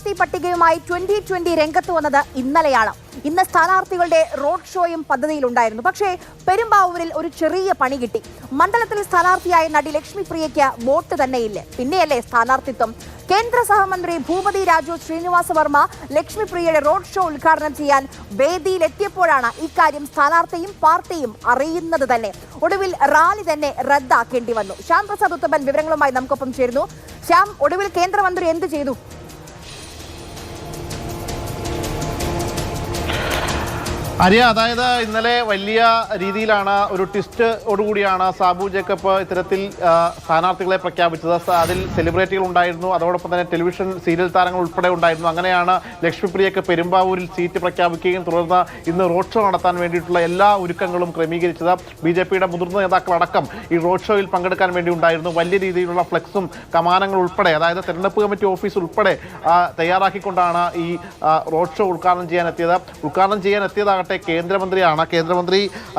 സ്ഥാനാർത്ഥി പട്ടികയുമായി 2020 രംഗത്ത് വന്നത് ഇന്നലെയാണ്. ഇന്ന് സ്ഥാനാർത്ഥികളുടെ റോഡ് ഷോയും പദ്ധതിയിലുണ്ടായിരുന്നു. പക്ഷേ പെരുമ്പാവൂരിൽ ഒരു ചെറിയ പണി കിട്ടി. മണ്ഡലത്തിൽ സ്ഥാനാർത്ഥിയായ നടി ലക്ഷ്മിപ്രിയയ്ക്ക് വോട്ട് തന്നെയില്ല, പിന്നെയല്ലേ സ്ഥാനാർത്ഥിത്വം. കേന്ദ്ര സഹമന്ത്രി ഭൂപതി രാജു ശ്രീനിവാസ വർമ്മ ലക്ഷ്മിപ്രിയയുടെ റോഡ് ഷോ ഉദ്ഘാടനം ചെയ്യാൻ വേദിയിലെത്തിയപ്പോഴാണ് ഇക്കാര്യം സ്ഥാനാർത്ഥിയും പാർട്ടിയും അറിയുന്നത് തന്നെ. ഒടുവിൽ റാലി തന്നെ റദ്ദാക്കേണ്ടി വന്നു. ശ്യാം പ്രസാദ് ഉത്തമൻ വിവരങ്ങളുമായി നമുക്കൊപ്പം ചേരുന്നു. ശ്യാം, ഒടുവിൽ കേന്ദ്രമന്ത്രി എന്ത് ചെയ്തു? ആര്യ, അതായത് ഇന്നലെ വലിയ രീതിയിലാണ് ഒരു ട്വിസ്റ്റോടുകൂടിയാണ് സാബു ജേക്കബ് ഇത്തരത്തിൽ സ്ഥാനാർത്ഥികളെ പ്രഖ്യാപിച്ചത്. അതിൽ സെലിബ്രിറ്റികൾ ഉണ്ടായിരുന്നു, അതോടൊപ്പം തന്നെ ടെലിവിഷൻ സീരിയൽ താരങ്ങൾ ഉൾപ്പെടെ ഉണ്ടായിരുന്നു. അങ്ങനെയാണ് ലക്ഷ്മിപ്രിയയ്ക്ക് പെരുമ്പാവൂരിൽ സീറ്റ് പ്രഖ്യാപിക്കുകയും തുടർന്ന് ഇന്ന് റോഡ് ഷോ നടത്താൻ വേണ്ടിയിട്ടുള്ള എല്ലാ ഒരുക്കങ്ങളും ക്രമീകരിച്ചത്. BJPയുടെ മുതിർന്ന നേതാക്കളടക്കം ഈ റോഡ് ഷോയിൽ പങ്കെടുക്കാൻ വേണ്ടി ഉണ്ടായിരുന്നു. വലിയ രീതിയിലുള്ള ഫ്ലെക്സും കമാനങ്ങൾ ഉൾപ്പെടെ, അതായത് തെരഞ്ഞെടുപ്പ് കമ്മിറ്റി ഓഫീസ് ഉൾപ്പെടെ തയ്യാറാക്കിക്കൊണ്ടാണ് ഈ റോഡ് ഷോ ഉദ്ഘാടനം ചെയ്യാൻ എത്തിയതാകട്ടെ കേന്ദ്രമന്ത്രിയാണ്. കേന്ദ്രമന്ത്രി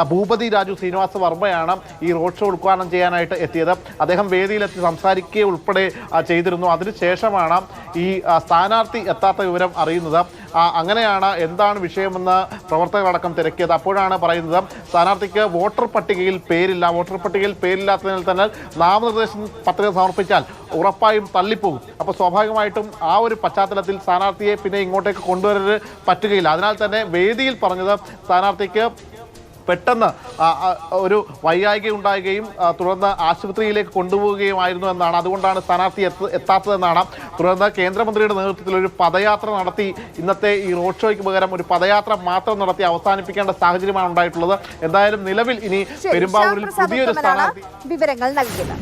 ഭൂപതി രാജു ശ്രീനിവാസ വർമ്മയാണ് ഈ റോഡ് ഷോ ഉദ്ഘാടനം ചെയ്യാനായിട്ട് എത്തിയത്. അദ്ദേഹം വേദിയിലെത്തി സംസാരിക്കുക ഉൾപ്പെടെ ചെയ്തിരുന്നു. അതിനുശേഷമാണ് ഈ സ്ഥാനാർത്ഥി എത്താത്ത വിവരം അറിയുന്നത്. അങ്ങനെയാണ് എന്താണ് വിഷയമെന്ന് പ്രവർത്തകരടക്കം തിരക്കിയത്. അപ്പോഴാണ് പറയുന്നത് സ്ഥാനാർത്ഥിക്ക് വോട്ടർ പട്ടികയിൽ പേരില്ല. വോട്ടർ പട്ടികയിൽ പേരില്ലാത്തതിനാൽ തന്നെ നാമനിർദ്ദേശ പത്രിക സമർപ്പിച്ചാൽ ഉറപ്പായും തള്ളിപ്പോകും. അപ്പോൾ സ്വാഭാവികമായിട്ടും ആ ഒരു പശ്ചാത്തലത്തിൽ സ്ഥാനാർത്ഥിയെ പിന്നെ ഇങ്ങോട്ടേക്ക് കൊണ്ടുവരാൻ പറ്റുകയില്ല. അതിനാൽ തന്നെ വേദിയിൽ പറഞ്ഞത് സ്ഥാനാർത്ഥിക്ക് പെട്ടെന്ന് ഒരു വൈകാരിക ഉണ്ടാകുകയും തുടർന്ന് ആശുപത്രിയിലേക്ക് കൊണ്ടുപോവുകയുമായിരുന്നു എന്നാണ്. അതുകൊണ്ടാണ് സ്ഥാനാർത്ഥി എത്താത്തതെന്നാണ്. തുടർന്ന് കേന്ദ്രമന്ത്രിയുടെ നേതൃത്വത്തിൽ ഒരു പദയാത്ര നടത്തി ഇന്നത്തെ ഈ റോഡ് ഷോയ്ക്ക് പകരം ഒരു പദയാത്ര മാത്രം നടത്തി അവസാനിപ്പിക്കേണ്ട സാഹചര്യമാണ് ഉണ്ടായിട്ടുള്ളത്. എന്തായാലും നിലവിൽ ഇനി പെരുമ്പാവൂരിൽ പുതിയൊരു സ്ഥാനാർത്ഥി വിവരങ്ങൾ നൽകിയത്.